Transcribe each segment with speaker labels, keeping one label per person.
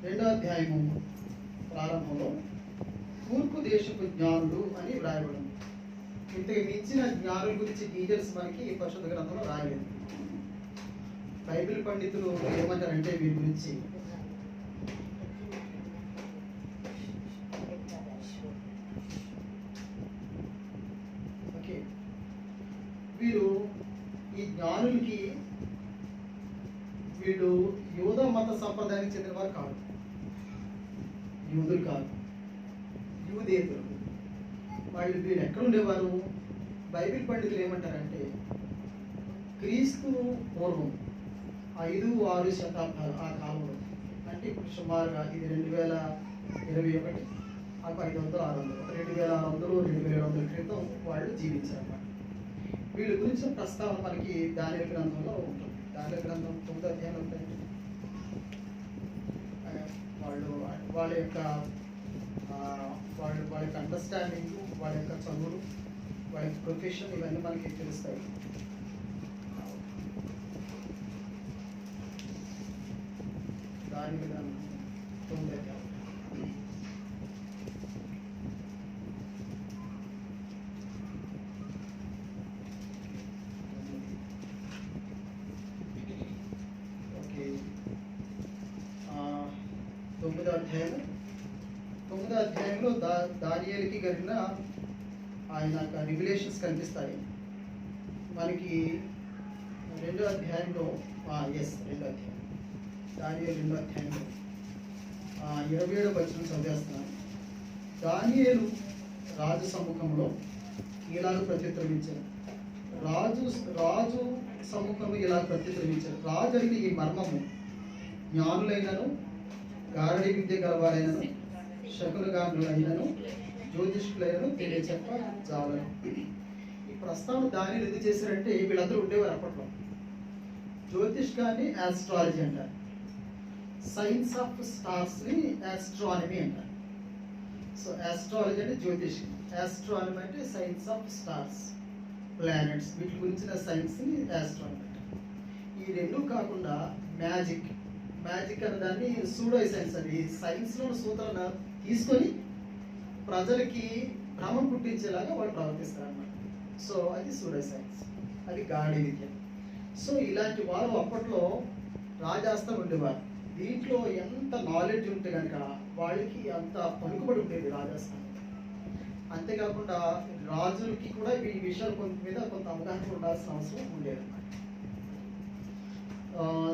Speaker 1: రెండో అధ్యాయము ప్రారంభంలో తూర్పు దేశపు జ్ఞానులు అని వ్రాయబడింది. ఇంతకు మించిన జ్ఞానుల గురించి డీటెయిల్స్ మనకి పరిశుద్ధ గ్రంథంలో రాయలేదు. బైబిల్ పండితులు ఏమంటారంటే వీరి గురించి వీరు ఈ జ్ఞానులకి వీళ్ళు యూద మత సంప్రదాయానికి చెందిన వారు కాదు, యూదులు కాదు, యూదేతరులు. వీళ్ళు ఎక్కడ ఉండేవారు? బైబిల్ పండితులు ఏమంటారంటే క్రీస్తు పూర్వం 5-6 శతాబ్దాలు ఆ కాలంలో, అంటే ఇప్పుడు సుమారుగా ఇది 2021, 500-600 2600-2700 క్రితం వాళ్ళు జీవించారన్నమాట. వీళ్ళ గురించిన ప్రస్తావన మనకి దానియేలు గ్రంథంలో ఉంటుంది. దానియేలు గ్రంథం 9వ అధ్యాయంలో ఉంటాయి. వాళ్ళ యొక్క అండర్స్టాండింగ్, వాళ్ళ యొక్క చదువులు, వాళ్ళ యొక్క ప్రొఫెషన్, ఇవన్నీ మనకి తెలుస్తాయి. దానియేలు గ్రంథం 9వ అధ్యాయం. తొమ్మిదో అధ్యాయంలో దానియేలుకి కలిగిన ఆయన రివిలేషన్స్ కనిపిస్తాయి మనకి. రెండో అధ్యాయంలో దానియేలు 2వ అధ్యాయంలో 27వ వచనం చదివేస్తున్నాను. దానియేలు రాజు సముఖంలో ఇలాగ ప్రత్యుత్తరమిచ్చారు. రాజు సముఖంలో ఇలా ప్రత్యుత్తరమిచ్చారు. రాజు అడిగిన ఈ మర్మము జ్ఞానులైనను, గారడి విద్య గలవారైనను, శకునగానులైనను, జ్యోతిష్కులైనను తెలియచెప్ప చాలను. ఈ ప్రస్తావన దానియేలు ఎందుకు చేశారంటే వీళ్ళందరూ ఉండేవారు అప్పట్లో. జ్యోతిష్ గారిని ఆస్ట్రాలజీ అంటారు, సైన్స్ ఆఫ్ స్టార్స్ ని ఆస్ట్రానమీ అంటారు. సో ఆస్ట్రాలజీ అంటే జ్యోతిష్, ఆస్ట్రానమీ అంటే సైన్స్ ఆఫ్ స్టార్స్, ప్లానెట్స్, వీటి గురించిన సైన్స్ ని ఆస్ట్రానమీ అంటారు. ఈ రెండు కాకుండా మ్యాజిక్ అనే దాన్ని సూడో సైన్స్ అని, సైన్స్లో సూత్రాలను తీసుకొని ప్రజలకి భ్రమం పుట్టించేలాగా వాళ్ళు ప్రవర్తిస్తారు అన్నమాట. సో అది సూడో సైన్స్, అది గాడి విద్య. సో ఇలాంటి వారు అప్పట్లో రాజాస్థానం ఉండేవారు. దీంట్లో ఎంత నాలెడ్జ్ ఉంటే కనుక వాళ్ళకి అంత పలుకుబడి ఉండేది రాజాస్థానం. అంతేకాకుండా రాజులకి కూడా ఈ విషయాల మీద కొంత అవగాహన ఉండాల్సిన అవసరం ఉండేది అన్నమాట.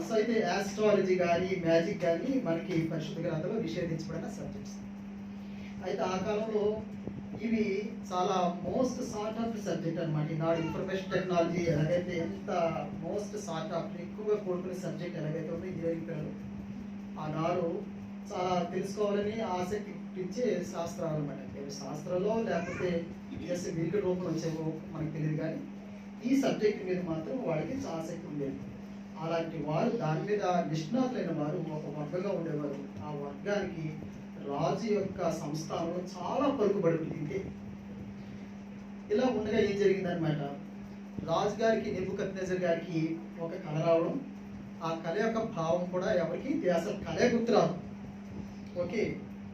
Speaker 1: సో అయితే ఆస్ట్రాలజీ కానీ మ్యాజిక్ కానీ మనకి పరిశుద్ధ గ్రంథంలో నిషేధించబడిన సబ్జెక్ట్స్. అయితే ఆ కాలంలో ఇవి చాలా మోస్ట్ సార్ట్ ఆఫ్ సబ్జెక్ట్ అనమాట. ఈనాడు ఇన్ఫర్మేషన్ టెక్నాలజీ ఎలాగైతే ఎంత మోస్ట్ సార్ట్ ఆఫ్ ఎక్కువగా కోరుకునే సబ్జెక్ట్ ఎలాగైతే ఉందో ఇంజనీరింగ్ పిల్లలు ఆనాడు చాలా తెలుసుకోవాలని ఆసక్తి పుట్టించే శాస్త్రాలు అనమాట. శాస్త్రంలో లేకపోతే జస్ట్ వీటి రూపంలో వచ్చేవో మనకు తెలియదు, కానీ ఈ సబ్జెక్ట్ మీద మాత్రం వాళ్ళకి ఆసక్తి ఉండేది. అలాంటి వారు దాని మీద నిష్ణాతులైన వారు ఒక వర్గంగా ఉండేవారు. ఆ వర్గానికి రాజు యొక్క సంస్థానంలో చాలా పలుకుబడి పుట్టింది. ఇలా ఉండగా ఏం జరిగిందనమాట, రాజుగారికి నెబుకద్నెజర్ గారికి ఒక కళ రావడం, ఆ కళ యొక్క భావం కూడా ఎవరికి అసలు కళే గుర్తురాదు. ఓకే,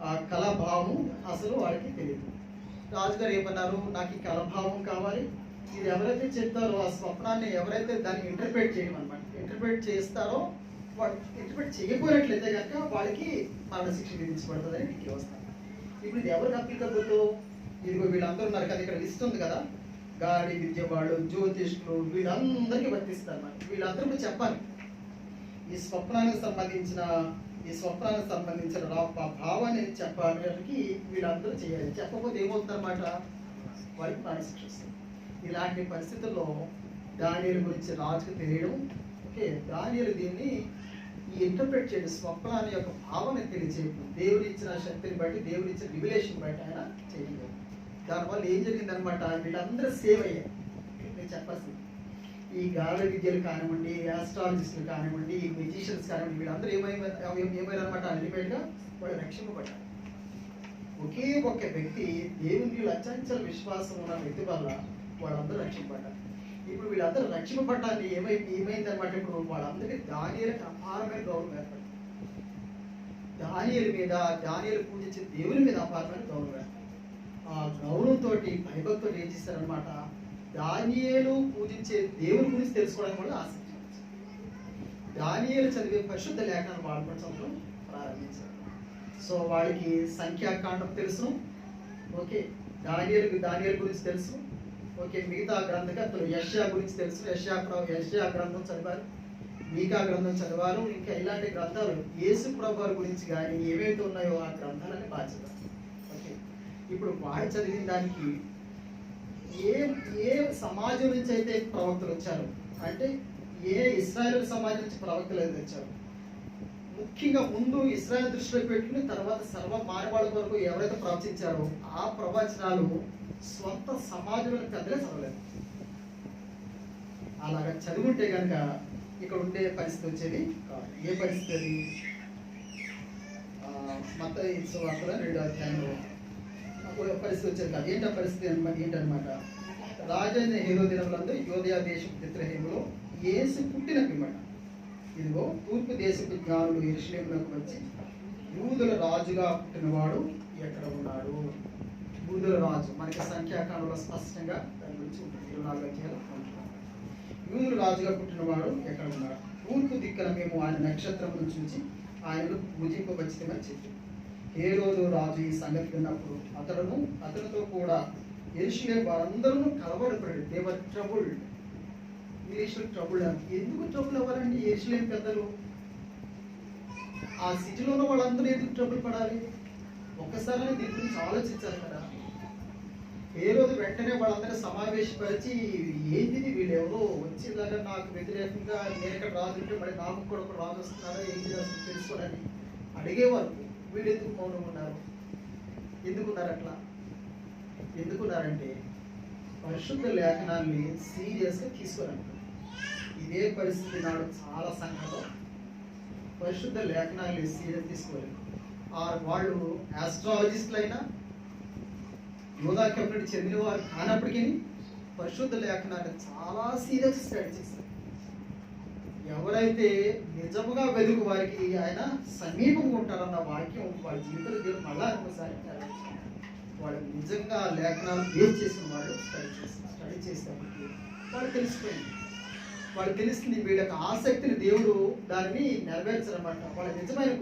Speaker 1: ఆ కళ భావం అసలు వాడికి తెలియదు. రాజుగారు ఏమన్నారు, నాకు ఈ కళ భావం కావాలి, ఇది ఎవరైతే చెప్తారో ఆ స్వప్నాన్ని ఎవరైతే దాన్ని ఇంటర్ప్రిట్ చేయడం అనమాట, ఇంటర్ప్రిట్ చేస్తారో వాడు ఇంటర్ప్రిట్ చేయకపోయినట్లయితే కనుక వాడికి మరణశిక్ష విధించబడుతుందని డిగ్రీ వస్తారు. ఇప్పుడు ఇది ఎవరికి అప్లికబుల్? ఇదిగో వీళ్ళందరూ ఉన్నారు కదా, ఇక్కడ లిస్ట్ ఉంది కదా, గాడి విద్య వాళ్ళు, జ్యోతిష్కులు, వీళ్ళందరికీ వర్తిస్తారు అన్నమాట. వీళ్ళందరూ చెప్పాలి ఈ స్వప్నానికి సంబంధించిన భావాన్ని చెప్పడానికి వీళ్ళందరూ చేయాలి. చెప్పకపోతే ఏమవుతుందన్నమాట, వాడికి మరణశిక్ష వస్తుంది. ఇలాంటి పరిస్థితుల్లో దానియేలు గురించి రాజుకు తెలియడం, ఓకే, దానియేలు దీన్ని ఇంటర్ప్రిట్ చేయడం, స్వప్నాన్ని యొక్క భావాన్ని తెలియచేయడం, దేవుడు ఇచ్చిన శక్తిని బట్టి, దేవుడు ఇచ్చిన రివిలేషన్ బట్టి ఆయన చేయలేదు. దానివల్ల ఏం జరిగిందనమాట, వీళ్ళందరూ సేవ్ అయ్యారు. నేను చెప్పాల్సింది, ఈ గాఢ విద్యలు కానివ్వండి, ఆస్ట్రాలజిస్టులు కానివ్వండి, ఈ మెజిషియన్స్ కానివ్వండి, వీళ్ళందరూ ఏమైనారనమాట, అల్టిమేట్గా వాళ్ళు రక్షింపబడ్డారు. ఒకే ఒక్క వ్యక్తి దేవునికి అచంచల విశ్వాసం ఉన్న వ్యక్తి వల్ల వాళ్ళందరూ రక్షింపబడ్డారు. ఇప్పుడు వీళ్ళందరూ రక్షింపబడ్డాన్ని ఏమైందనమాట, ఇప్పుడు వాళ్ళందరికీ దానియేలుకి అపారమైన గౌరవం ఏర్పడింది. దానియేలు మీద, దానియేలు పూజించే దేవుని మీద అపారమైన గౌరవం. ఆ గౌరవంతో భయభక్తితో ఏం చేశారనమాట, దానియేలు పూజించే దేవుని గురించి తెలుసుకోవడానికి కూడా ఆసక్తి. దానియేలు చదివే పరిశుద్ధ లేఖనాలు వాడపరచడం ప్రారంభించారు. సో వాడికి సంఖ్యాకాండం తెలుసు, ఓకే, దానియేలు గురించి తెలుసు, ఓకే, మిగతా గ్రంథకర్తలు యెషయా గురించి తెలుసు, యెషయా గ్రంథం చదివారు, మీకా గ్రంథం చదివారు, ఇంకా ఇలాంటి గ్రంథాలు యేసు ప్రభువారి గురించి కానీ ఏవైతే ఉన్నాయో ఆ గ్రంథాలని బాగా చదివారు. ఓకే, ఇప్పుడు వాడు చదివిన దానికి ఏ సమాజం నుంచి అయితే ప్రవక్తలు వచ్చారు, అంటే ఏ ఇశ్రాయేలు సమాజం నుంచి ప్రవక్తలు అయితే వచ్చారు, ముఖ్యంగా ముందు ఇశ్రాయేల్ దృష్టిలో పెట్టుకుని తర్వాత సర్వ మానవాళి వరకు ఎవరైతే ప్రవచించారో ఆ ప్రవచనాలు స్వంత సమాజంలో పెద్దలే చదవలేదు. అలాగా చదువుంటే కనుక ఇక్కడ ఉండే పరిస్థితి వచ్చేది కాదు. ఏ పరిస్థితి అది? మత్తయి సువార్త 2వ అధ్యాయంలో పరిస్థితి వచ్చేది కాదు. ఏంటా పరిస్థితి ఏంటనమాట, రాజైన హేరోదు దినములందు యోదయ దేశపు బెత్లెహేములో యేసు పుట్టిన పిమ్మట ఇదిగో తూర్పు దేశపు జ్ఞానులు యెరూషలేమునకు వచ్చి యూదుల రాజుగా పుట్టినవాడు ఎక్కడ ఉన్నాడు. యూదుల రాజు మనకి సంఖ్యాకాండంలో స్పష్టంగా దాని గురించి ఉంటుంది. 24వ అధ్యాయంలో యూదుల రాజుగా పుట్టినవాడు ఎక్కడ ఉన్నాడు. తూర్పు దిక్కున మేము ఆయన నక్షత్రమును చూసి ఆయనను పూజింపవచ్చితమని చెప్పి హేరోదు రాజు ఈ సంగతి విన్నప్పుడు అతనితో కూడా యెరూషలేము వారందరూ కలవరపడి దేవర్ ట్రబుల్డ్. ఇంగ్లీష్లో ట్రబుల్. ఎందుకు ట్రబుల్ అవ్వాలండి యెరూషలేము పెద్దలు? ఆ సిటీలో ఉన్న వాళ్ళందరూ ఎందుకు ట్రబుల్ పడాలి? ఒక్కసారి దీని గురించి ఆలోచించాలి కదా. ఏ రోజు వెంటనే వాళ్ళందరూ సమావేశపరిచి ఏంటిది వీళ్ళు ఎవరో వచ్చేలాగా నాకు వ్యతిరేకంగా నేను ఇక్కడ రాజు ఉంటే మరి నాకు కూడా ఒక రాజు వస్తున్నారా ఏంటి అసలు తెలుసుకోవడానికి అడిగేవారు. వీళ్ళు ఎందుకు మౌనం ఉన్నారు? ఎందుకున్నారు అట్లా? ఎందుకున్నారంటే పరిశుద్ధ లేఖనాన్ని సీరియస్గా తీసుకోరండి. ఇదే పరిస్థితి నాడు చాలా సంఘంలో పరిశుద్ధ లేఖనాన్ని సీరియస్ తీసుకోలేదు. వాళ్ళు ఆస్ట్రాలజిస్టులు అయినా యోధా కమ్యూనిటీ చెందిన వారు కానప్పటికీ పరిశుద్ధ లేఖనాన్ని చాలా సీరియస్ స్టడీ చేస్తారు. ఎవరైతే నిజముగా వెలుగు వారికి ఆయన సమీపంగా ఉంటారన్న వాక్యం వాళ్ళ జీవితంలో దేవుడు మళ్ళా ఒకసారి వాళ్ళు నిజంగా లేఖనాలు బేస్ చేసిన వాళ్ళు స్టడీ చేసేటప్పటికి వాళ్ళు తెలిసిపోయింది. వాళ్ళు తెలుస్తుంది వీళ్ళకి ఆసక్తిని దేవుడు దానిని నెరవేర్చారన్నమాట. వాళ్ళ నిజమైన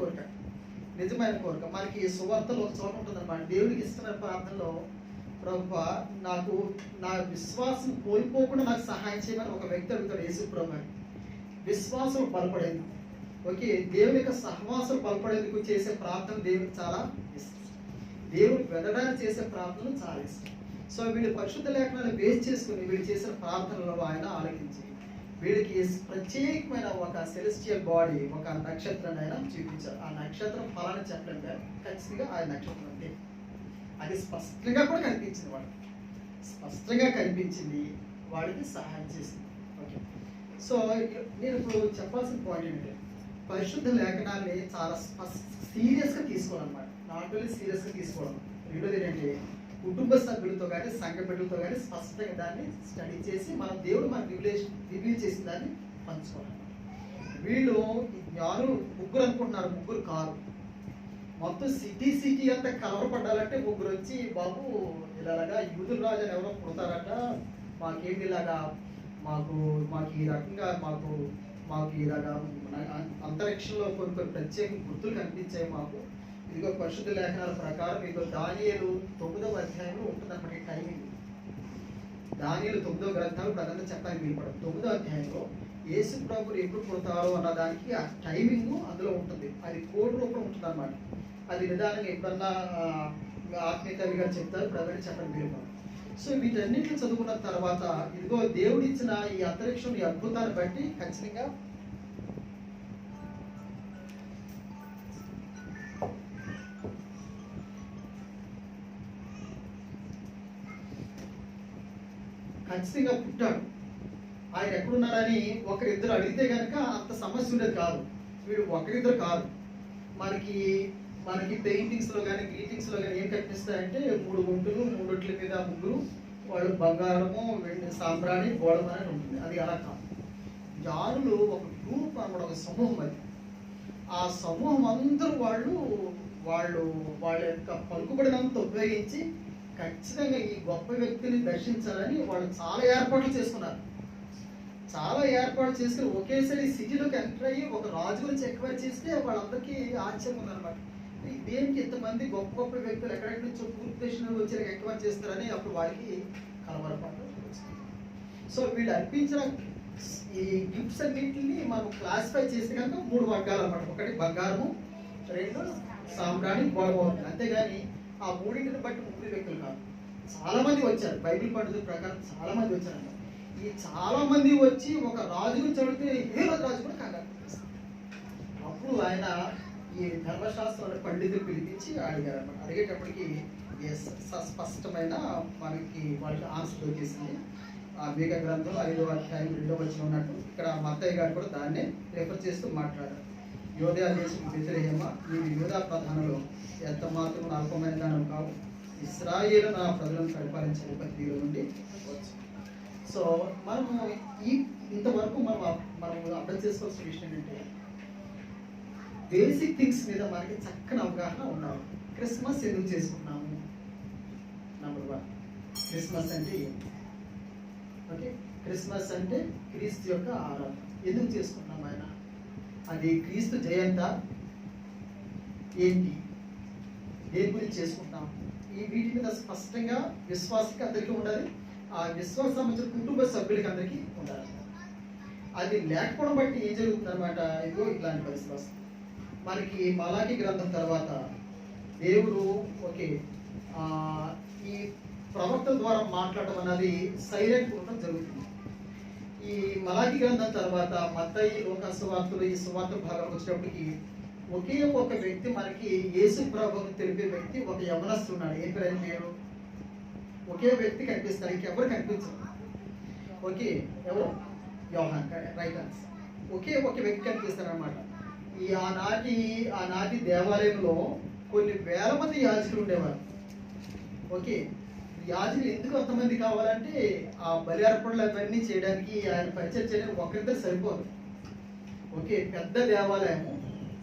Speaker 1: కోరిక మనకి సువార్తలో ఒక చోట ఉంటుందన్నమాట. దేవుడికి ఇస్తున్న ప్రార్థనలో ప్రభువా నాకు నా విశ్వాసం కోల్పోకుండా నాకు సహాయం చేయమని ఒక వ్యక్తి అడుగుతాడు యేసు ప్రభువుని. విశ్వాసం బలపడేది, ఓకే, దేవుని యొక్క సహవాసం బలపడేందుకు చేసే ప్రార్థన దేవుడికి చాలా ఇష్టం. దేవుడు వెదడానికి చేసే ప్రార్థనలు చాలా ఇష్టం. సో వీళ్ళు పరిశుద్ధ లేఖనాన్ని బేస్ చేసుకుని వీళ్ళు చేసిన ప్రార్థనలో ఆయన ఆలకించి వీళ్ళకి ప్రత్యేకమైన ఒక సెలెస్టియల్ బాడీ, ఒక నక్షత్రాన్ని ఆయన చూపించారు. ఆ నక్షత్రం ఫలాన్ని చెప్పడం కాదు, ఖచ్చితంగా ఆ నక్షత్రం అంటే అది స్పష్టంగా కూడా కనిపించింది. స్పష్టంగా కనిపించింది, వాడికి సహాయం చేసింది. ఓకే, సో నేను ఇప్పుడు చెప్పాల్సిన పాయింట్ ఏంటంటే పరిశుద్ధ లేఖనాన్ని చాలా సీరియస్గా తీసుకోవాలన్నమాట. నాట్ ఓన్లీ సీరియస్గా తీసుకోవడం, రెండోది ఏంటంటే కుటుంబ సభ్యులతో కానీ సంఘ బిడ్డలతో కానీ స్పష్టంగా దాన్ని స్టడీ చేసి మన దేవుడు మనకు రివీల్ చేసిన దాన్ని పంచుకోవాలి. వీళ్ళు జ్ఞానులు ముగ్గురు అనుకుంటున్నారు, ముగ్గురు కాదు. మొత్తం సిటీ అంతా కలవరపడాలంటే ముగ్గురు వచ్చి బాబు ఇలాగా యూదుల రాజు అని ఎవరో పుడతారట, మాకేమి ఇలాగా మాకు ఈ రకంగా మాకు ఇలాగా అంతరిక్షంలో కొన్ని ప్రత్యేక గుర్తులు కనిపించాయి మాకు. ఇదిగో పరిశుద్ధ లేఖనాల ప్రకారం ఇదిగో దానియేలు 9వ అధ్యాయంలో ఉంటుందన్నమాట. ఈ టైమింగ్ దానియేలు 9వ గ్రంథాలు ప్రజలు చెప్పడానికి వీలుపడదు. 9వ అధ్యాయంలో యేసు ప్రభువులు ఎప్పుడు పుడతారో అన్న దానికి ఆ టైమింగ్ అందులో ఉంటుంది. అది కోడ్ రూపంలో ఉంటుంది అన్నమాట. అది నిదానంగా ఎప్పుడన్నా ఆత్మీయతవి గారు చెప్తారు, ప్రజలు చెప్పడానికి వీలుపడదు. సో వీటన్నిటిని చదువుకున్న తర్వాత ఇదిగో దేవుడు ఇచ్చిన ఈ అంతరిక్షం ఈ అద్భుతాన్ని బట్టి ఖచ్చితంగా పుట్టాడు. ఆయన ఎక్కడున్నారని ఒకరిద్దరు అడిగితే కనుక అంత సమస్య ఉండేది కాదు. వీడు ఒకరిద్దరు కాదు. మనకి పెయింటింగ్స్లో కానీ గ్రీటింగ్స్లో కానీ ఏం కనిపిస్తాయంటే 3 గుంటలు 3 రొట్టెల మీద ముగ్గురు, వాళ్ళు బంగారము వెండి సాంబ్రాణి గోడమ అని ఉంటుంది. అది అలా కాదు. జ్ఞానులు ఒక గ్రూప్ అన్నమాట, ఒక సమూహం. అది ఆ ఆ సమూహం అందరూ వాళ్ళు వాళ్ళు వాళ్ళ యొక్క పలుకుబడినంత ఉపయోగించి ఖచ్చితంగా ఈ గొప్ప వ్యక్తిని దర్శించాలని వాళ్ళు చాలా ఏర్పాట్లు చేసుకున్నారు. చాలా ఏర్పాటు చేసుకుని ఒకేసారి సిటీలోకి ఎంటర్ అయ్యి ఒక రాజు గురించి ఎంక్వైరీ చేస్తే వాళ్ళందరికీ ఆశ్చర్యం ఉందన్నమాట. ఇదేంటి ఇంతమంది గొప్ప గొప్ప వ్యక్తులు ఎక్కడెక్కడి నుంచో పూర్తి దేశంలో వచ్చి ఎంక్వైరీ చేస్తారని అప్పుడు వాళ్ళకి కలవరపాటు వచ్చింది. సో వీళ్ళు అర్పించిన ఈ గిఫ్ట్స్ అన్నింటిని మనం క్లాసిఫై చేస్తే కనుక 3 వర్గాలు అన్నమాట. ఒకటి బంగారము, 2 సాంబ్రాణి, గోడబోతుంది. అంతేగాని ఆ మూడింటిని బట్టి 3 వ్యక్తులు కాదు, చాలా మంది వచ్చారు. బైబిల్ పండితుల ప్రకారం చాలా మంది వచ్చారంట. ఈ చాలా మంది వచ్చి ఒక రాజు గురించి అడిగితే హేరోదు రాజు కూడా కంగారు. అప్పుడు ఆయన ఈ ధర్మశాస్త్ర పండితులు పిలిపించి అడిగారు అనమాట. అడిగేటప్పటికి స్పష్టమైన మనకి వాళ్ళకి ఆన్సర్ దొరికేసింది. ఆ మేఘ గ్రంథం 5వ అధ్యాయం 2వ వచనం ఉన్నట్టు ఇక్కడ మత్తయ్య గారు కూడా దాన్నే రెఫర్ చేస్తూ మాట్లాడారు. యోధా దేశం బెత్లెహేమ, నీవు యూదా ప్రధానులు ఎంత మాత్రం అల్పమైన దానం కావు, ఇశ్రాయేలు నా ప్రజలను పరిపాలించే పద్ధతిలో నుండి వచ్చు. సో మనము ఇంతవరకు మనం అర్థం చేసుకోవాల్సిన విషయం ఏంటంటే బేసిక్ థింగ్స్ మీద మనకి చక్కని అవగాహన ఉండాలి. క్రిస్మస్ ఎందుకు చేసుకుంటున్నాము? నంబర్ 1, క్రిస్మస్ అంటే ఏంటి? ఓకే, క్రిస్మస్ అంటే క్రీస్తు యొక్క ఆరాధన. ఎందుకు చేసుకుంటున్నాం ఆయన? అది క్రీస్తు జయంత ఏంటి? దేని గురించి చేసుకుంటున్నాం? వీటి మీద స్పష్టంగా విశ్వాసకి అందరికీ ఉండాలి. ఆ విశ్వాసం సంబంధించిన కుటుంబ సభ్యులకి అందరికీ ఉండాలి. అది లేకపోవడం బట్టి ఏం జరుగుతుంది అనమాట, ఇదిగో ఇలాంటి పరిస్థితి వస్తుంది. మనకి మలాకి గ్రంథం తర్వాత దేవుడు ఈ ప్రవక్తల ద్వారా మాట్లాడడం అనేది సైలెంట్ ఉండడం జరుగుతుంది. ఈ మలాకి గ్రంథం తర్వాత మత్తయి, లోకా సువార్తలు, ఈ సువార్త భాగం వచ్చేటప్పటికి ఒకే ఒక వ్యక్తి మనకి యేసు ప్రభువును తెలిపే వ్యక్తి ఒక యవనస్తుడు ఉన్నాడు. ఏ పేరు? ఒకే వ్యక్తి కనిపిస్తారు, ఇంకెవరు కనిపించరు. ఓకే, ఎవరు? యోహాన్, రైట్ ఆన్సర్. ఒకే ఒక వ్యక్తి కనిపిస్తారు అనమాట. ఆనాటి దేవాలయంలో కొన్ని వేల మంది యాజకులు ఉండేవారు. ఓకే, యాజకులు ఎందుకు అంతమంది కావాలంటే ఆ బలి అర్పణలు అవన్నీ చేయడానికి, ఆయన పరిచయం చేయడానికి ఒకరిద్దరు సరిపోదు. ఓకే, పెద్ద దేవాలయం,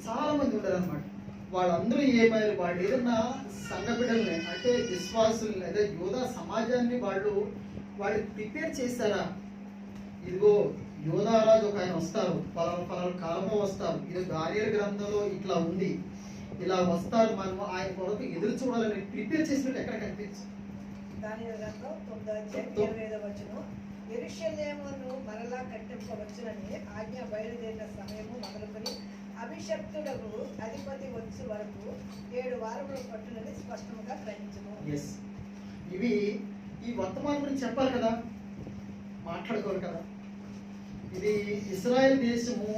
Speaker 1: చాలా మంది ఉంటారు అనమాట. వాళ్ళందరూ ఏమైనా వాళ్ళు ఏదన్నా సంఘ బిడ్డల్ని అంటే విశ్వాసులు లేదా యోధా సమాజాన్ని వాళ్ళు ప్రిపేర్ చేశారా? ఇదిగో యోధారాజు ఒక ఆయన వస్తారు, పలానా కాలంలో వస్తారు, ఇది దానియేలు గ్రంథంలో ఇట్లా ఉంది, ఇలా వస్తారు, మనం ఆయన కొరకు ఎదురు చూడాలని ప్రిపేర్ చేసినట్టు ఎక్కడ కనిపించు.
Speaker 2: దానియేలు గ్రంథం 9వ వచనం, యెరూషలేమును మరలా కట్టింపవచ్చునని ఆజ్ఞ బయలుదేరిన సమయము మొదలుకొని అభిషక్తుడకు అధిపతి వచ్చే వరకు 7 వారములు పట్టునని స్పష్టంగా గ్రహించును.
Speaker 1: ఇవి ఈ వర్తమానం గురించి చెప్పాలి కదా, మాట్లాడుకోవాలి కదా. ఇది ఇస్రాయేల్ దేశము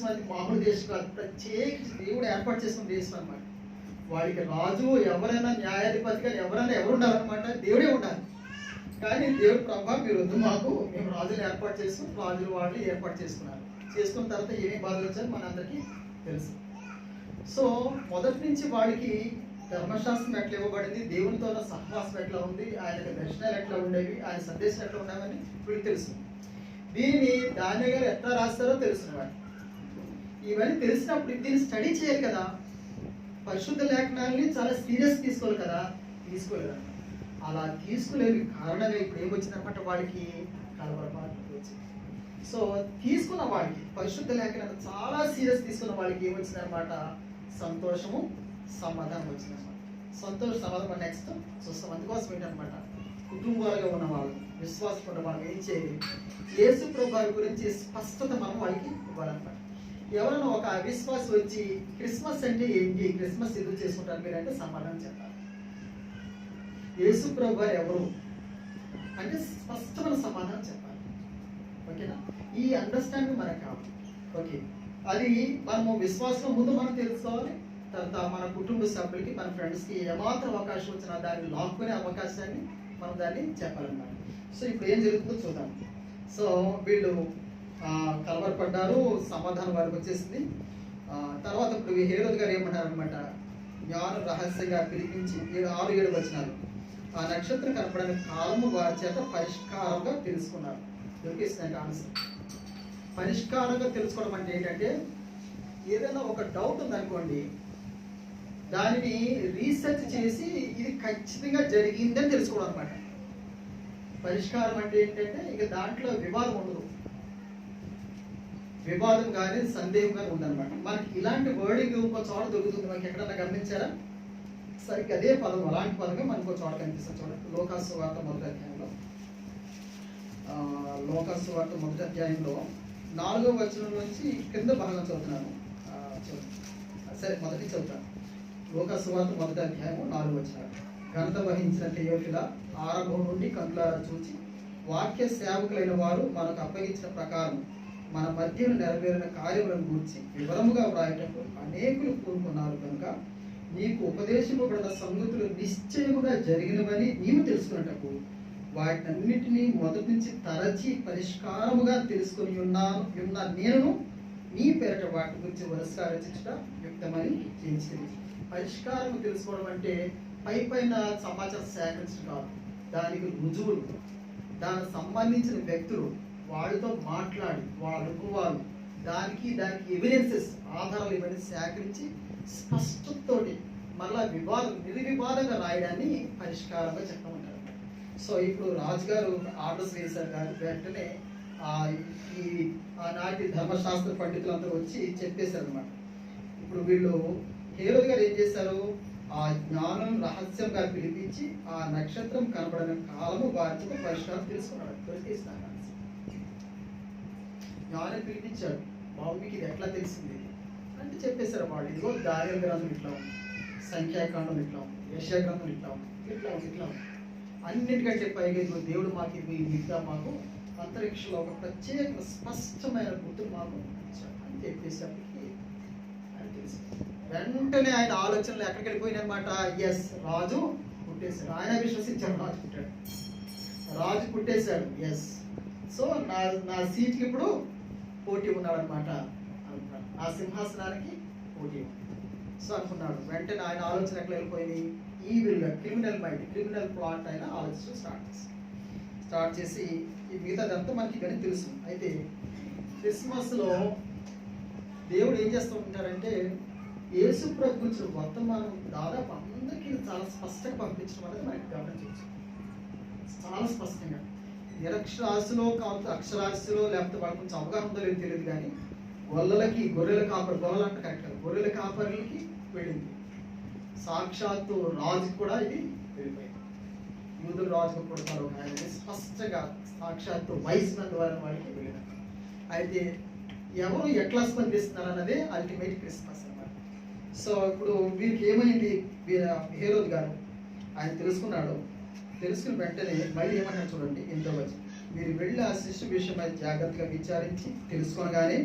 Speaker 1: అది మామూలు దేశం కాదు, ప్రత్యేకించి దేవుడు ఏర్పాటు చేసుకున్న దేశం అనమాట. వాడికి రాజు ఎవరైనా న్యాయాధిపతి కానీ ఎవరు ఉండాలన్నమాట, దేవుడే ఉండాలి. కానీ దేవుడు ప్రభా మీరు వద్దు మాకు, మేము రాజులు ఏర్పాటు చేసుకుని రాజులు వాళ్ళు ఏర్పాటు చేసుకున్నారు. చేసుకున్న తర్వాత ఏమేమి బాధలు వచ్చాయో మనందరికీ తెలుసు. సో మొదటి నుంచి వాడికి ధర్మశాస్త్రం ఎట్లా ఇవ్వబడింది, దేవునితో సహవాసం ఎట్లా ఉంది, ఆయన దర్శనాలు ఎట్లా ఉండేవి, ఆయన సందేశం ఎట్లా ఉండేవని వీడికి తెలుసు. దీనిని దానియేలు గారు ఎట్లా రాస్తారో తెలుసు వాడు. ఇవన్నీ తెలిసినప్పుడు దీన్ని స్టడీ చేయాలి కదా, పరిశుద్ధ లేఖనాలని చాలా సీరియస్ తీసుకోవాలి కదా, తీసుకోలేదు. అలా తీసుకోలేని కారణంగా ఇప్పుడు ఏమొచ్చిందనమాట, వాడికి కలవరపాటు వచ్చింది. సో తీసుకున్న వాడికి పరిశుద్ధ లేఖనాలు చాలా సీరియస్ తీసుకున్న వాడికి ఏమొచ్చిందనమాట, సంతోషము సమాధానం వచ్చిందనమాట. సంతోష సమాధానం నెక్స్ట్ చూస్తాం. అందుకోసం ఏంటనమాట, కుటుంబాలుగా ఉన్న వాళ్ళు, విశ్వాసం ఉన్న వాళ్ళు ఏం చేయాలి, యేసు ప్రభువు గురించి స్పష్టత మనం వాళ్ళకి ఇవ్వాలన్నమాట. ఎవరైనా ఒక అవిశ్వాసం వచ్చి క్రిస్మస్ అంటే ఏంటి, క్రిస్మస్ ఎందుకు చేసుకుంటారు మీరు అంటే సమాధానం చెప్పాలి. యేసు ప్రభువు ఎవరు అంటే స్పష్టమైన సమాధానం చెప్పాలి. ఓకేనా, ఈ అండర్స్టాండింగ్ మనకు కావాలి. ఓకే, అది మనము విశ్వాసం ముందు మనం తెలుసుకోవాలి. తర్వాత మన కుటుంబ సభ్యులకి, మన ఫ్రెండ్స్కి ఏమాత్రం అవకాశం వచ్చినా దాన్ని లాక్కునే అవకాశాన్ని మనం దాన్ని చెప్పాలన్నమాట. సో ఇప్పుడు ఏం జరుగుతుందో చూద్దాం. సో వీళ్ళు కలవరపడ్డారు, సమాధానం వారికి వచ్చేసింది. తర్వాత ఇప్పుడు హేరోదు గారు ఏమన్నారు అనమాట, జ్ఞానం రహస్యంగా పిలిపించి 6-7 వచనాలు, ఆ నక్షత్రం కనపడని కాలము వారి చేత పరిష్కారంగా తెలుసుకున్నారు. దొరికేసినాక ఆన్సర్. పరిష్కారంగా తెలుసుకోవడం అంటే ఏంటంటే ఏదైనా ఒక డౌట్ ఉందనుకోండి, దానిని రీసెర్చ్ చేసి ఇది ఖచ్చితంగా జరిగిందని తెలుసుకోవడం అనమాట. పరిష్కారం అంటే ఏంటంటే ఇక దాంట్లో వివాదం ఉండదు, వివాదం కానీ సందేహం కానీ ఉండదన్నమాట. మనకి ఇలాంటి వర్డింగ్ ఒక చోట దొరుకుతుంది. మనకి ఎక్కడన్నా గమనించారా? సరిగ్గా అదే పదం, అలాంటి పదమే మనకు ఒక చోట కనిపిస్తుంది. చూడండి, లోకాసు వార్త మొదటి అధ్యాయంలో, లోకాసు వార్త మొదటి అధ్యాయంలో 4వ వచనం నుంచి కింద భాగం చదువుతున్నాను. సరే, మొదటి చదువుతాను. లోకాసు వార్త మొదటి అధ్యాయము 4వ వచనం. ఘనత వహించిన థెయోఫిలా, ఆరంభం నుండి కనులారా చూచి వాక్య సేవకులైన వారు మనకు అప్పగించిన ప్రకారం మన మధ్యను నెరవేరిన కార్యములను గూర్చి వివరముగా వ్రాయటకు అనేకులు కోరుకున్నారు కనుక నీకు ఉపదేశింపబడిన సంగతులు నిశ్చయముగా జరిగినవని నీవు తెలుసుకున్నటకు వాటినన్నిటినీ మొదటి నుంచి తరచి పరిష్కారముగా తెలుసుకుని ఉన్న నేను నీ పేరట వాటి గురించి వరుసగా రచించుట యుక్తమని చేయించింది. పరిష్కారం తెలుసుకోవడం అంటే పైన సమాచారం సేకరించడం కాదు, దానికి రుజువులు, దానికి సంబంధించిన వ్యక్తులు, వాళ్ళతో మాట్లాడి వాళ్ళ అనుభవాలు, దానికి ఎవిడెన్సెస్, ఆధారాలు ఇవన్నీ సేకరించి స్పష్టతతోటి మళ్ళా నిర్వివాదంగా రాయడాన్ని పరిష్కారంగా చెప్పమంటారు. సో ఇప్పుడు రాజుగారు ఆర్డర్స్ వేశారు కాదు, వెంటనే ఆనాటి ధర్మశాస్త్ర పండితులందరూ వచ్చి చెప్పేశారు అనమాట. ఇప్పుడు వీళ్ళు హేరోదు గారు ఏం చేశారు? ఆ జ్ఞానం రహస్యంగా పిలిపించి ఆ నక్షత్రం కనబడిన కాలము వారితో పరిష్కారం తెలుసుకున్నాడు. జ్ఞానం పిలిపించాడు, బాబు మీకు ఇది ఎట్లా తెలిసింది అంటే చెప్పేశారు వాళ్ళు. ఇదిగో దానియేలు గ్రంథం ఇట్లా ఉంది, సంఖ్యాకాండం ఇట్లా ఉంది, యెషయా గ్రంథం ఇట్లా ఉంది, ఇట్లా ఉంది, ఇట్లా ఉంది. అన్నిటికంటే పైగా ఇదిగో దేవుడు మాకు ఇది విద్య, మాకు అంతరిక్షంలో ఒక ప్రత్యేక స్పష్టమైన గుర్తు మాకు అని చెప్పేసరికి అని తెలిసి వెంటనే ఆయన ఆలోచనలు ఎక్కడికి వెళ్ళిపోయినమాట. ఎస్, రాజు పుట్టేశాడు. ఆయన విశ్వసించాడు, రాజు పుట్టాడు, రాజు పుట్టేశాడు. ఎస్, సో నా సీట్కి ఇప్పుడు పోటీ ఉన్నాడు అనమాట, అనుకున్నాడు. ఆ సింహాసనానికి పోటీ ఉంది. సో అనుకున్నాడు. వెంటనే ఆయన ఆలోచన ఎక్కడ వెళ్ళిపోయింది? ఈవిల్గా, క్రిమినల్ మైండ్, క్రిమినల్ ప్లాట్ అయిన ఆలోచించడం స్టార్ట్ చేసి ఈ మిగతాదంతా మనకి కానీ తెలుసు. అయితే క్రిస్మస్లో దేవుడు ఏం చేస్తూ ఉంటారంటే యేసు ప్రభు గురించి వర్తమానం దాదాపు అందరికీ చాలా స్పష్టంగా పంపించడం అనేది మనకి గమనించవచ్చు. చాలా స్పష్టంగా, నిరక్షరాశిలో కావచ్చు, అక్షరాశిలో, లేకపోతే వాళ్ళకి కొంచెం అవగాహన ఉందో లేదో తెలియదు కానీ గొర్రెల కాపరి, గొర్రెలు అంటే కరెక్ట్ కాదు, గొర్రెల కాపరికి వెళ్ళింది. సాక్షాత్తు రాజు కూడా ఇది వెళ్ళిపోయింది. యూదుల రాజుకు పుడతారు ఒక ఆయన, స్పష్టంగా సాక్షాత్తు వైస్ మెన్ ద్వారా వాళ్ళకి వెళ్ళిన. అయితే ఎవరు ఎట్లా స్పందిస్తున్నారు అన్నదే అల్టిమేట్ క్రిస్మస్ అన్నమాట. సో ఇప్పుడు వీరికి ఏమైంది? హేరోదు గారు ఆయన తెలుసుకున్నాడు. తెలుసుకుని వెంటనే మళ్ళీ ఏమన్నా చూడండి, ఎంతో వచ్చి మీరు వెళ్ళి ఆ శిష్యు విషయమై జాగ్రత్తగా విచారించి తెలుసుకొనగానే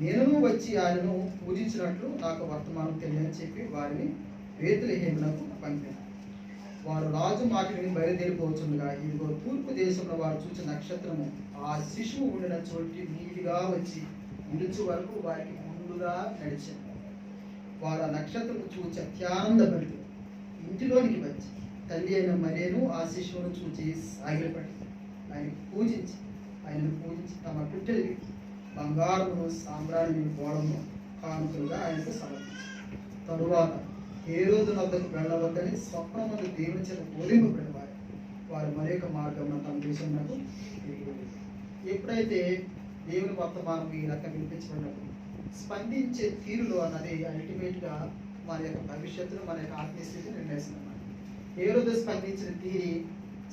Speaker 1: నేను వచ్చి ఆయనను పూజించినట్లు నాకు వర్తమానం తెలియని చెప్పి వారిని బేత్లెహేమునకు పంపాను. వారు రాజు మాట విని బయలుదేరిపోవచ్చుండగా ఇదిగో తూర్పు దేశంలో వారు చూసిన నక్షత్రము ఆ శిశువు ఉండిన చోటి నీటిగా వచ్చి నిలుచు వరకు వారికి ముందుగా నడిచారు. వారు ఆ నక్షత్రం చూచి అత్యానందపడి ఇంటిలోనికి వచ్చి తల్లి అయిన మరేను ఆ శిశువును చూచి సాగిలపడి ఆయనను పూజించి తమ పుట్టెలకి బంగారమును సాంబ్రాణిని బోళము కానుకలుగా ఆయనకు సమర్పించారు. తరువాత హేరోదు వద్దకు వెళ్ళవద్దని స్వప్నమును దేవుని చేత బోధింపబడిన వారు మరొక మార్గంలో తమ దేశంలో తిరిగి వెళ్ళారు. ఎప్పుడైతే దేవుని వర్తమానం ఈ రకంగా వినిపించబడినప్పుడు స్పందించే తీరులో అన్నది అల్టిమేట్గా మన యొక్క భవిష్యత్తును, మన యొక్క ఆత్మీయస్థితిని నిర్ణయిస్తుంది అన్నమాట. హేరోదు స్పందించిన తీరి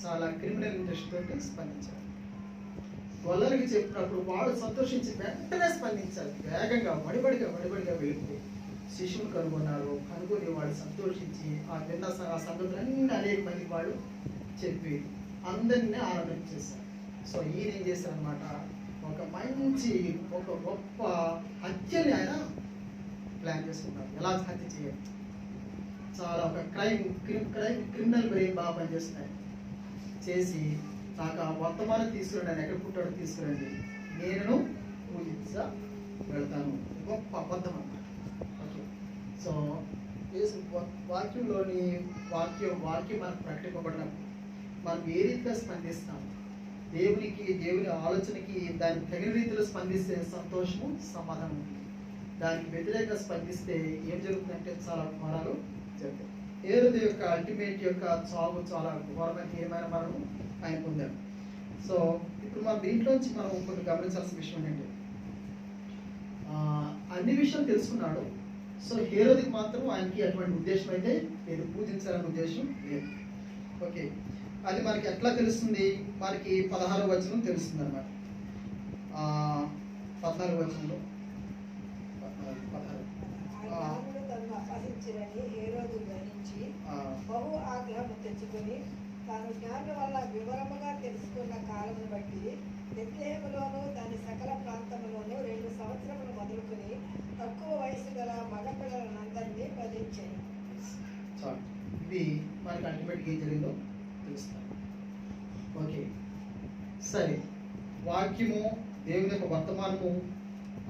Speaker 1: చాలా క్రిమినల్ ఇంట్రెస్ట్ తోటి స్పందించారు. గొల్లలకి చెప్పినప్పుడు వాడు సంతోషించి వెంటనే స్పందించారు. వేగంగా వడిబడిగా వెళ్ళిపోయి శిశువును కనుగొని వాడు సంతోషించి ఆ విన్న సంగతులన్నీ అనేక మందికి వాడు చెప్పి అందరినీ ఆనందించేశారు. సో ఈయన ఏం చేశారనమాట, ఒక గొప్ప హత్యని ఆయన ప్లాన్ చేసుకున్నారు. ఎలా హత్య చేయాలి, చాలా ఒక క్రిమినల్ బ్రెయిన్ బాగా పనిచేస్తున్నాయి. చేసి నాకు ఆ వర్తమానం తీసుకురండి, ఆయన ఎక్కడ పుట్టాడో తీసుకురండి, నేను పూజించా వెళ్తాను. గొప్ప అబద్ధం అన్నమాట. ఓకే, సో వాక్యంలోని వాక్యం మనకు ప్రకటింపబడినప్పుడు మనం ఏ రీతిగా స్పందిస్తాం, దేవుని ఆలోచనకి దానికి తగిన రీతిలో స్పందిస్తే సంతోషము, సమాధానం ఉంటుంది. దానికి వ్యతిరేకంగా స్పందిస్తే ఏం జరుగుతుందంటే చాలా ఘోరాలు జరుగుతాయి. హేరోదు యొక్క అల్టిమేట్ యొక్క చావు చాలా ఘోరమైన హీనమైన మరణం ఆయన పొందారు. సో ఇప్పుడు మనం దీంట్లోంచి మనం కొన్ని గమనించాల్సిన విషయం ఏంటంటే అన్ని విషయాలు తెలుసుకున్నాడు. సో హేరోదికి మాత్రం ఆయనకి అటువంటి ఉద్దేశం అయితే లేదు, పూజించాలనే ఉద్దేశం లేదు. ఓకే, అది మనకి ఎట్లా తెలుస్తుంది? మనకి 16వ వచనం తెలుస్తుంది అనమాట. 14వ వచనంలో
Speaker 2: తనను అపహరించిరని హేరోదు గ్రహించి బహు ఆగ్రహము తెచ్చుకొని తాను జ్ఞానం వల్ల వివరముగా తెలుసుకున్న కాలమును బట్టి బెత్లెహేములోను దాని సకల ప్రాంతములోను 2 సంవత్సరములు మొదలుకొని తక్కువ వయసు గల మగపిల్లలందరినీ వధించాయి.
Speaker 1: ఇది మనకి అల్టిమేట్గా ఏం జరిగిందో తెలుస్తాం. ఓకే, సరే, వాక్యము దేవుని యొక్క వర్తమానము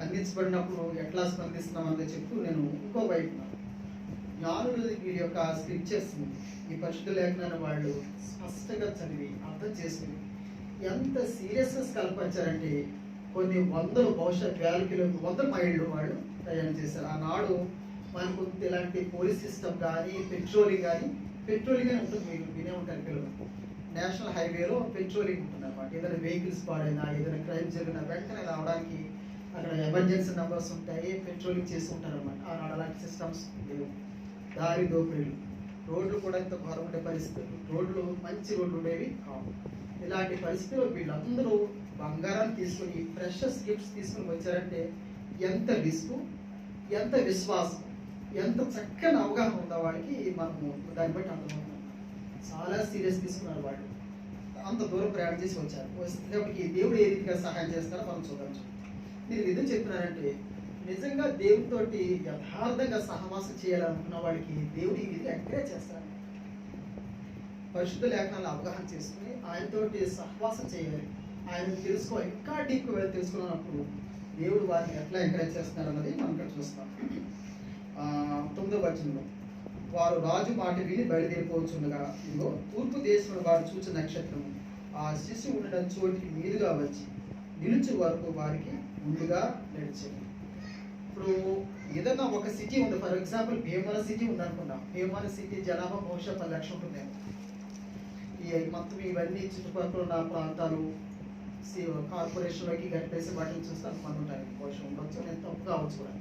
Speaker 1: అందించబడినప్పుడు ఎట్లా స్పందిస్తున్నాం అనేది చెప్తూ నేను ఇంకో వైపు జ్ఞానులు వీరి యొక్క స్క్రిప్చర్స్ ఈ పరిశుద్ధ లేఖనాన్ని వాళ్ళు స్పష్టంగా చదివి అర్థం చేసుకుని ఎంత సీరియస్నెస్ కల్పించారంటే కొన్ని వందలు, బహుశా 100 మైళ్ళు వాళ్ళు ప్రయాణం చేశారు. ఆనాడు మనకు ఇలాంటి పోలీస్ సిస్టమ్ కానీ పెట్రోలింగ్ కానీ ఉంటుంది, మీరు వినే ఉంటారు పిల్లలు. నేషనల్ హైవేలో పెట్రోలింగ్ ఉంటుంది అనమాట. ఏదైనా వెహికల్స్ పాడైనా, ఏదైనా క్రైమ్ జరిగినా వెంటనే రావడానికి అక్కడ ఎమర్జెన్సీ నెంబర్స్ ఉంటాయి, పెట్రోలింగ్ చేస్తూ ఉంటారు అనమాట. ఆనాడు అలాంటి సిస్టమ్స్ లేవు. దారి దోపిడీలు, రోడ్లు కూడా ఎంత ఘోరం ఉండే పరిస్థితులు, రోడ్లు మంచి రోడ్లు ఉండేవి కావు. ఇలాంటి పరిస్థితుల్లో వీళ్ళందరూ బంగారాన్ని తీసుకొని ప్రెషస్ గిఫ్ట్స్ తీసుకొని వచ్చారంటే ఎంత రిస్క్, ఎంత విశ్వాసం, ఎంత చక్కని అవగాహన ఉందో వాళ్ళకి మనము దాన్ని బట్టి అర్థమవుతున్నాం. చాలా సీరియస్ తీసుకున్నారు వాళ్ళు. అంత దూరం ప్రయాణం చేసి వచ్చారు. వచ్చేటప్పటికి దేవుడు ఏ రీతిగా సహాయం చేస్తారో మనం చూడవచ్చు. నేను ఎందుకు చెప్తున్నానంటే నిజంగా దేవుడితోటి యథార్థంగా సహవాసం చేయాలనుకున్న వాళ్ళకి దేవుడు ఈ విధంగా ఎంకరేజ్ చేస్తాడు. పరిశుద్ధ లేఖనాలను అవగాహన చేసుకుని ఆయనతోటి సహవాసం చేయాలి, ఆయన తెలుసుకోవాలి, ఇంకా డీప్గా తెలుసుకున్నప్పుడు దేవుడు వారిని ఎట్లా ఎంకరేజ్ చేస్తున్నారు అన్నది మనం ఇక్కడ చూస్తాం. 9వ వచనంలో వారు రాజు మాట విని బయలుదేరిపోవచ్చుండగా ఇదిగో తూర్పు దేశంలో వారు చూసిన నక్షత్రం ఆ శిశువు ఉండడం చోటికి మీదుగా వచ్చి నిలుచు వరకు వారికి ముందుగా నడిచింది. ఇప్పుడు ఏదైనా ఒక సిటీ ఉంది, ఫర్ ఎగ్జాంపుల్ భీమవరం సిటీ ఉంది అనుకున్నాం. భీమవరం సిటీ జనాభా బహుశా 10 లక్షలు ఉంటుంది. మొత్తం ఇవన్నీ చుట్టుపక్కల ఉన్న ప్రాంతాలు కార్పొరేషన్లోకి గడిపేసి వాటిని చూస్తే అంతమంది ఉంటాయి. బహుశా ఉండొచ్చు, నేను తప్పు కావచ్చు కూడా.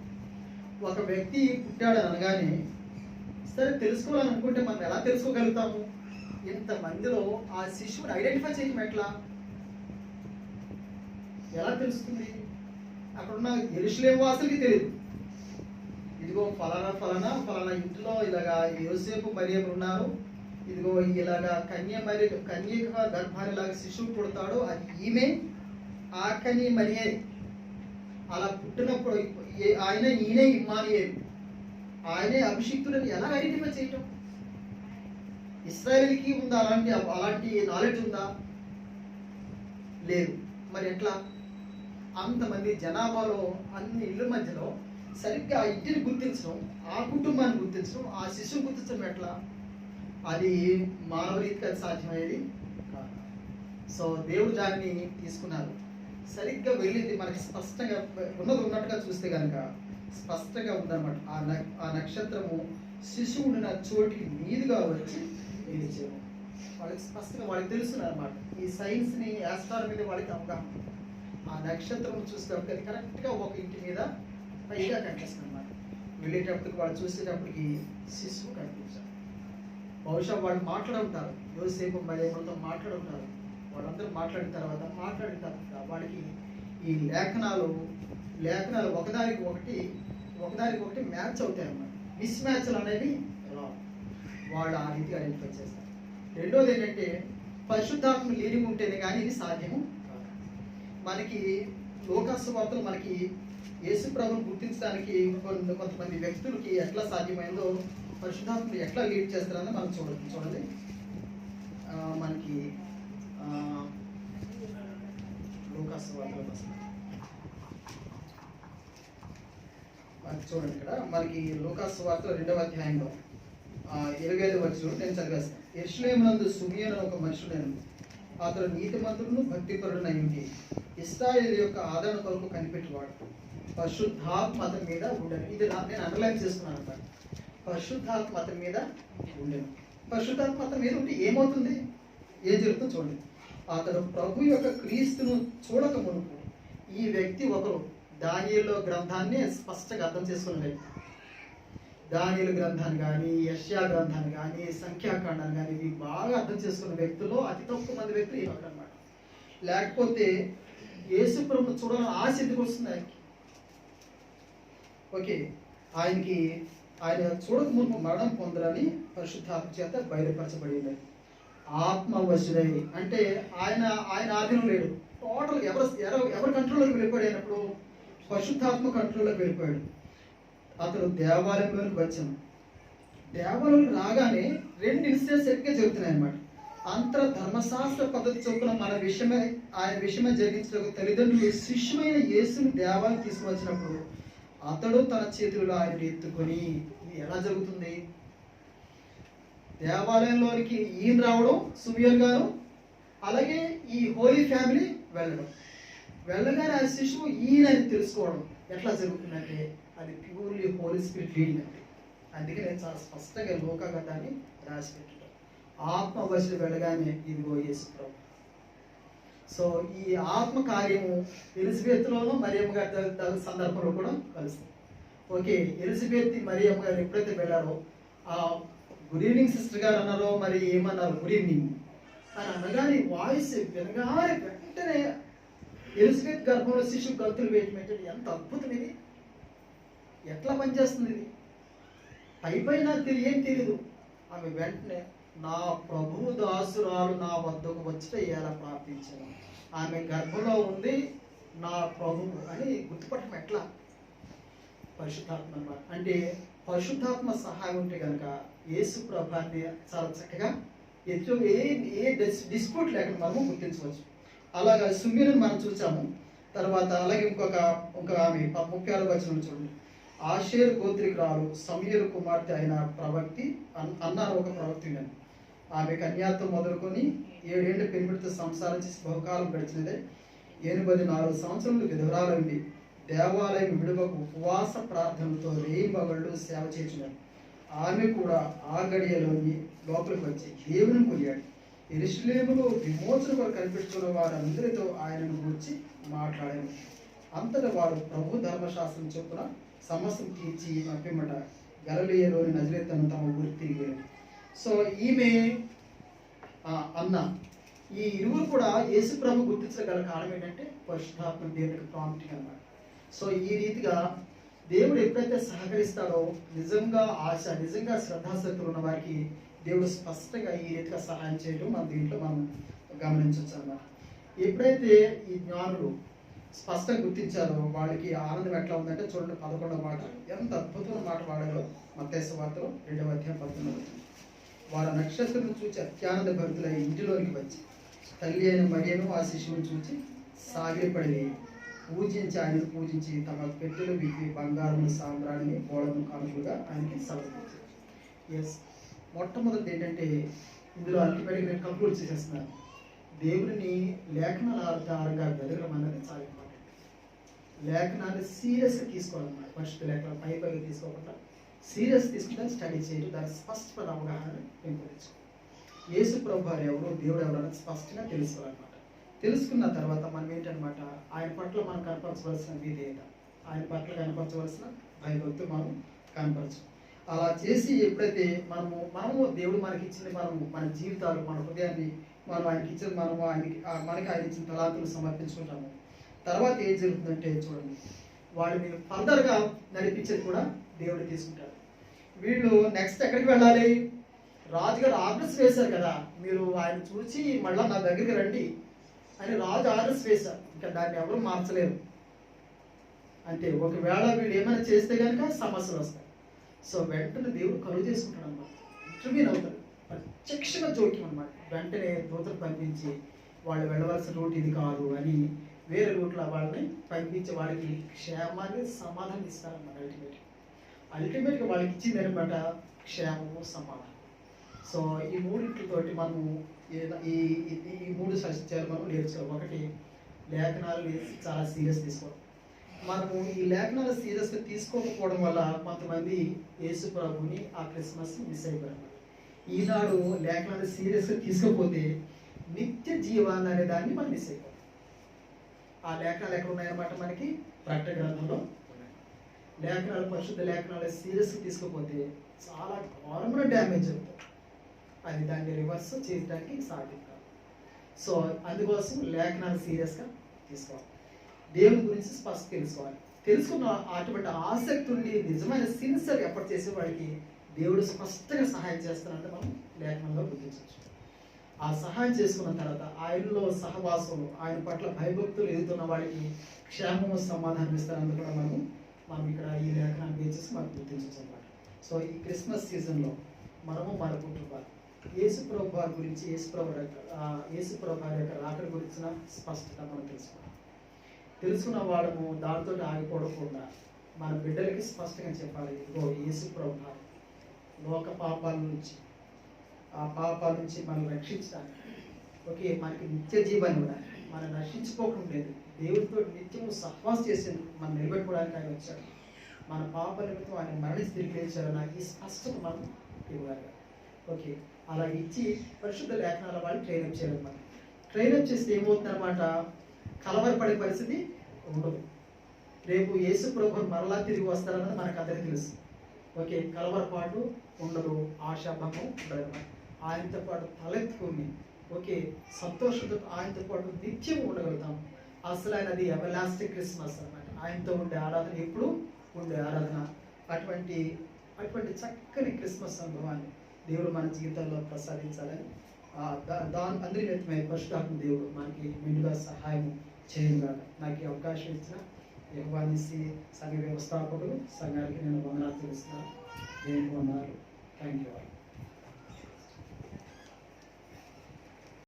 Speaker 1: ఒక వ్యక్తి పుట్టాడు అనగానే సరే తెలుసుకోవాలని అనుకుంటే మనం ఎలా తెలుసుకోగలుగుతాము? ఇంతమందిలో ఆ శిశువుని ఐడెంటిఫై చేయడం ఎలా తెలుస్తుంది? అక్కడున్న యెరూషలేము వాసులకి తెలియదు, ఇదిగో ఫలానా ఇంట్లో ఇలాగా యోసేపు మరియమ్మ ఉన్నారు, ఇదిగో ఇలాగా కన్యక గర్భానిలాగా శిశువు పుడతాడు, అది ఈమె ఆకని మరియే. అలా పుట్టినప్పుడు ఈయనే ఇమ్మానుయేలు, ఆయనే అభిషిక్తుడని ఎలా ఐడెంటిఫై చేయటం? ఇశ్రాయేలుకి ఉందా అలాంటి నాలెడ్జ్ ఉందా? లేదు. మరి ఎట్లా? అంతమంది జనాభాలో అన్ని ఇళ్ళ మధ్యలో సరిగ్గా ఆ ఇంటిని గుర్తించడం, ఆ కుటుంబాన్ని గుర్తించడం, ఆ శిశువుని గుర్తించడం ఎట్లా? అది మానవ రీతిగా సాధ్యమయ్యేది కాదు. సో దేవుడు దాన్ని తీసుకున్నారు. సరిగ్గా వెళ్ళింది మనకి స్పష్టంగా ఉన్నట్టుగా చూస్తే కనుక స్పష్టంగా ఉందన్నమాట. ఆ నక్షత్రము శిశువుని చోటికి మీదుగా వచ్చి నిలిచేము. వాళ్ళకి స్పష్టంగా వాళ్ళకి తెలుస్తున్నారు అనమాట. ఈ సైన్స్ని ఆస్ట్రానమీ మీద వాళ్ళకి అవగాహన. ఆ నక్షత్రం చూసేటప్పుడు అది కరెక్ట్గా ఒక ఇంటి మీద పైగా కనిపిస్తుంది అనమాట. వెళ్ళేటప్పటికి వాళ్ళు చూసేటప్పటికి శిశువు కనిపించారు. బహుశా వాళ్ళు మాట్లాడుంటారు, యోసేపు మరియమ్మతో మాట్లాడుంటారు. వాళ్ళందరూ మాట్లాడిన తర్వాత వాళ్ళకి ఈ లేఖనాలు ఒకదానికి ఒకటి మ్యాచ్ అవుతాయి అన్నమాట. మిస్ మ్యాచ్లు అనేవి రావు. వాళ్ళు ఆ రీతిగా ఐడెంటిఫై చేస్తారు. రెండోది ఏంటంటే పరిశుద్ధాత్మ లీడింగ్ ఉంటేనే కానీ ఇది సాధ్యము కాదు. మనకి లోకాసు వార్తలు మనకి యేసు ప్రభువును గుర్తించడానికి కొంతమంది వ్యక్తులకి ఎట్లా సాధ్యమైందో పరిశుద్ధాత్మలు ఎట్లా లీడ్ చేస్తారని మనం చూడండి. మనకి లోకాసు వార్తలు చూడండి. ఇక్కడ మనకి లోకాసు వార్తలు 2వ అధ్యాయంలో 25వ వచనం నేను చదివేస్తాను. యెరూషలేమునందు సిమియోను అనే ఒక మనుషుడైన అతడు నీతిమంతుడును భక్తిపరుడునై ఉండి ఇశ్రాయేలు యొక్క ఆదరణ కొరకు కనిపెట్టువాడు. పరిశుద్ధాత్మ అతని మీద ఉండను. ఇది నేను అండర్లైన్ చేసుకున్నాను అన్నమాట. పరిశుద్ధాత్మ అతని మీద ఉండను. పరిశుద్ధాత్మ అతని మీద ఉంటే ఏమవుతుంది, ఏం జరుగుతుందో చూడండి. అతడు ప్రభు యొక్క క్రీస్తును చూడక మునుపు ఈ వ్యక్తి ఒకరు దానియేలు గ్రంథాన్ని స్పష్టంగా అర్థం చేసుకున్న వ్యక్తి. దానియేలు గ్రంథాన్ని కానీ, యెషయా గ్రంథాన్ని కానీ, సంఖ్యాకాండాన్ని కానీ ఇవి బాగా అర్థం చేసుకున్న వ్యక్తుల్లో అతి తక్కువ మంది వ్యక్తులు ఈ అన్నమాట. లేకపోతే యేసు ప్రభువును చూడాలని ఆశ ఎందుకు వస్తుంది ఆయనకి? ఓకే, ఆయన చూడక మునుపు మరణం పొందరని పరిశుద్ధాత్మ చేత బయలుపరచబడింది. ఆత్మవశుడై అంటే ఆయన ఆధీనం లేడు. టోటల్ ఎవరి కంట్రోల్లోకి వెళ్ళిపోయినప్పుడు పరిశుద్ధాత్మ కంట్రోల్లోకి వెళ్ళిపోయాడు. అతడు దేవాలయంలోకి వచ్చాను. దేవాలయంలోకి రాగానే 2 ఇన్సిడెంట్స్ ఎక్కువ జరుగుతున్నాయి అన్నమాట. అంతర ధర్మశాస్త్ర పద్ధతి చొప్పున ఆయన విషయమై జరిగించడానికి తల్లిదండ్రులు శిష్యుమైన యేసుని దేవాలయం తీసుకువచ్చినప్పుడు అతడు తన చేతుల్లో ఆయన ఎత్తుకొని, ఇది ఎలా జరుగుతుంది? దేవాలయంలోనికి ఈయన రావడం, సుమియోన్ గారు, అలాగే ఈ హోలీ ఫ్యామిలీ వెళ్ళగానే ఆ శిశువు ఈయన తెలుసుకోవడం ఎట్లా జరుగుతుందంటే అది ప్యూర్లీ హోలీ స్పిరిట్ లీడింగ్ అండి. అందుకే నేను చాలా స్పష్టంగా లోకంగా దాన్ని రాసి పెట్టాను. ఆత్మవశుడు వెళ్ళగానే ఇదిగో యేసు ప్రభు. సో ఈ ఆత్మ కార్యము ఎలిజబెత్లోనూ మరియమ్మ గారి సందర్భంలో కూడా కలుస్తుంది. ఓకే, ఎలిజబెత్ మరియమ్మ గారు ఎప్పుడైతే వెళ్ళారో గుడ్ ఈవినింగ్ సిస్టర్ గారు అన్నారో మరి ఏమన్నారు, గుడ్ ఈవినింగ్ అని అనగానే వాయిస్ వినగానే వెంటనే ఎలిజబెత్ గర్భంలో శిశువు గంతులు వేయటం ఎంత అద్భుతం ఇది! ఎట్లా పనిచేస్తుంది ఇది? పైన ఏం తెలియదు. ఆమె వెంటనే నా ప్రభువు దాసురాలు నా వద్దకు వచ్చి ఎలా ప్రార్థించాను, ఆమె గర్భంలో ఉంది నా ప్రభువు అని గుర్తుపట్టడం ఎట్లా? పరిశుద్ధాత్మ అన్నమాట. అంటే పరిశుద్ధాత్మ సహాయం ఉంటే కనుక యేసు ప్రభాన్ని చాలా చక్కగా ఏ డిస్ప్యూట్ లేకుండా మనము గుర్తించవచ్చు. అలాగా సుమీరుని మనం చూసాము. తర్వాత అలాగే ఇంకొక ఆమె 36వ వచనం చూడండి. ఆషేరు గోత్రికురాలు సమూయేలు కుమార్తె అయిన ప్రవక్తి అన్నారు ఒక ప్రవక్తి. ఆమె కన్యాత్వం మొదలుకొని 7 ఏళ్ల పెనిమిడితో సంసారం చేసి బహుకాలం గడిచినదే. 84 సంవత్సరములు విధవరాలైంది. దేవాలయం విడువకు ఉపవాస ప్రార్థనలతో రేయింబగళ్ళు సేవ చేస్తున్నారు. ఆమె కూడా ఆ గడియలోని లోపలికి వచ్చి దేవుని కొనియాడు. యెరూషలేములో విమోచన కొరకు కనిపెట్టుకున్న వారందరితో ఆయనను గురించి మాట్లాడారు. అంతటా వారు ప్రభు ధర్మశాస్త్రం చొప్పున సమస్యను తీర్చి పంపిమ్మట గలిలయలోని నజరేతును తమ ఊరికి తిరిగారు. సో ఈమె అన్న ఈ ఇరువురు కూడా యేసు ప్రభు గుర్తించగల కారణం ఏంటంటే పరిశుద్ధాత్మ దేవునికి ప్రాంప్టింగ్ అన్నమాట. సో ఈ రీతిగా దేవుడు ఎప్పుడైతే సహకరిస్తాడో నిజంగా ఆశ, నిజంగా శ్రద్ధాశక్తులు ఉన్న వారికి దేవుడు స్పష్టంగా ఈ రీతిగా సహాయం చేయడం దీంట్లో మనం గమనించవచ్చు అన్నమాట. ఎప్పుడైతే ఈ జ్ఞానులు స్పష్టంగా గుర్తించారో వాళ్ళకి ఆనందం ఎట్లా ఉందంటే చూడండి 11వ మాట, ఎంత అద్భుతమైన మాట వాడారో. మత్తయి సువార్తలో 2వ అధ్యాయం 19వ. వారు నక్షత్రం చూచి అత్యానంద భరితులై ఇంటిలోనికి వచ్చి తల్లి అయిన మరియను ఆ శిశువును చూచి సాగిలపడి ఆయనను పూజించి తమ పెట్టెలు విప్పి బంగారము సాంబ్రాణిని గోడను కానుకలుగా ఆయనకి సమర్పించారు. ఎస్, మొట్టమొదటి ఏంటంటే ఇందులో అల్టిమేట్గా నేను కంక్లూడ్ చేసేస్తున్నాను. దేవుడిని లేఖనాల ఆధారంగా వెదగడం అన్నది చాలా ఇంపార్టెంట్. లేఖనాన్ని సీరియస్గా తీసుకోవాలన్నమాట. పరిశుద్ధ లేఖనాలు పైగా తీసుకోకుండా సీరియస్ తీసుకుంటే స్టడీ చేయడం, దాని స్పష్టమైన అవగాహన పెంపొందించుకోవాలి. యేసు ప్రభు వారు ఎవరు, దేవుడు ఎవరు అనేది స్పష్టంగా తెలుసుకోవాలన్నమాట. తెలుసుకున్న తర్వాత మనం ఏంటనమాట, ఆయన పట్ల మనం కనపరచవలసిన విధేయత, ఆయన పట్ల కనపరచవలసిన భయభక్తులు మనం కనపరచు. అలా చేసి ఎప్పుడైతే మనము దేవుడు మనకి ఇచ్చింది, మన జీవితాలు, మన హృదయాన్ని ఆయనకి ఇచ్చింది, మనకి ఆయన ఇచ్చిన తలాంతులు సమర్పించుకుంటాము. తర్వాత ఏం జరుగుతుందంటే చూడండి, వాళ్ళని ఫర్దర్గా నడిపించేది కూడా దేవుడు తీసుకుంటాడు. వీళ్ళు నెక్స్ట్ ఎక్కడికి వెళ్ళాలి? రాజుగారు ఆర్డర్స్ వేశారు కదా, మీరు ఆయన చూసి మళ్ళీ నా దగ్గరికి రండి అని రాజు ఆర్డర్స్ వేశారు. ఇంకా దాన్ని ఎవరు మార్చలేరు. అంటే ఒకవేళ వీళ్ళు ఏమైనా చేస్తే కనుక సమస్యలు వస్తాయి. సో వెంటనే దేవుడు కలుగు చేసుకుంటాడు అన్నమాట. ఇంటర్వ్యూన్ అవుతాడు, ప్రత్యక్షంగా జోక్యం అనమాట. వెంటనే దూతలు పంపించి వాళ్ళు వెళ్ళవలసిన రూట్ ఇది కాదు అని వేరే రూట్లో వాళ్ళని పంపించి వాళ్ళకి క్షేమాన్ని సమాధానం ఇస్తారన్నమాట. అల్టిమేట్గా వాళ్ళకి ఇచ్చింది అనమాట క్షేమము, సమాధానం. సో ఈ మూడింటితోటి మనము ఈ 3 సత్యాలు మనం నేర్చుకోవాలి. ఒకటి, లేఖనాలు చాలా సీరియస్ తీసుకోవడం. మనము ఈ లేఖనాలు సీరియస్గా తీసుకోకపోవడం వల్ల కొంతమంది యేసు ప్రభుని ఆ క్రిస్మస్ మిస్ అయిపోయారు. ఈనాడు లేఖనాలు సీరియస్గా తీసుకోకపోతే నిత్య జీవాన్ని అనే దాన్ని మనం మిస్ అయిపోతాం. ఆ లేఖనాలు ఎక్కడ ఉన్నాయన్నమాట? మనకి ప్రకటన గ్రంథంలో ఉన్నాయి. లేఖనాలు, పరిశుద్ధ లేఖనాలు సీరియస్గా తీసుకోకపోతే చాలా ఘోరమైన డ్యామేజ్ అవుతుంది. అది దాన్ని రివర్స్ చేయడానికి సాధ్యం కాదు. సో అందుకోసం లేఖనాలు సీరియస్గా తీసుకోవాలి. దేవుని గురించి స్పష్టంగా తెలుసుకోవాలి. తెలుసుకున్న అటువంటి ఆసక్తి ఉండి నిజమైన సిన్సియర్ ఎఫర్ట్ చేసే వాడికి దేవుడు స్పష్టంగా సహాయం చేస్తానంటే మనం లేఖనంలో గుర్తించవచ్చు. ఆ సహాయం చేసుకున్న తర్వాత ఆయనలో సహవాసం, ఆయన పట్ల భయభక్తులు ఎదుగుతున్న వాడికి క్షేమము సమాధానం ఇస్తారని కూడా మనం ఇక్కడ ఈ లేఖనాన్ని వేసేసి మనం గుర్తించవచ్చు అన్నమాట. సో ఈ క్రిస్మస్ సీజన్లో మనము మన కుటుంబాలు యేసు ప్రభు వారి గురించి, యేసు ప్రభు వారి యొక్క రాకడ గురించిన స్పష్టత మనం తెలుసుకున్న వాళ్ళము దానితో ఆగిపోవకుండా మన బిడ్డలకి స్పష్టంగా చెప్పాలి. ఇదిగో యేసు ప్రభు లోక పాపాల నుంచి, ఆ పాపాల నుంచి మనం రక్షించడానికి, ఓకే, మనకి నిత్య జీవాన్ని కూడా మనం రక్షించుకోకుండా దేవుడితో నిత్యము సహవాసం చేసి మనం నిలబెట్టుకోవడానికి ఆయన వచ్చాడు. మన పాప నిమిత్తం ఆయన మరణించి తిరిగి లేచాడన్న ఈ స్పష్టత మనం ఇవ్వాలి. ఓకే, అలా ఇచ్చి పరిశుద్ధ లేఖనాల వాళ్ళు ట్రైనప్ చేయాలన్నమాట. ట్రైనప్ చేస్తే ఏమవుతుందన్నమాట? కలవరపడే పరిస్థితి ఉండదు. రేపు యేసు ప్రభు మరలా తిరిగి వస్తారన్నది మనకు అందరికీ తెలుసు. ఓకే, కలవరపాటు ఉండదు, ఆశాభంగం ఉండదు. ఆయనతో పాటు తలెత్తుకుని, ఓకే, సంతోషంతో ఆయనతో పాటు నిత్యం ఉండగలుగుతాం. అసలు ఆయనది ఎవర్లాస్టింగ్ క్రిస్మస్ అన్నమాట. ఆయనతో ఉండే ఆరాధన, ఎప్పుడు ఉండే ఆరాధన. అటువంటి చక్కని క్రిస్మస్ అనుభవాన్ని దేవుడు మన జీవితాల్లో ప్రసాదించాలని అందరి నిమిత్తమై పరిశుద్ధాత్మ దేవుడు మనకి మెండుగా సహాయం చేయగా నాకు ఈ అవకాశం ఇచ్చిన యెహోవానీసి సంఘ వ్యవస్థాపకులు, సంఘానికి నేను వందనాలు తెలుస్తున్నాను. దేవునికి వందనాలు. Thank you.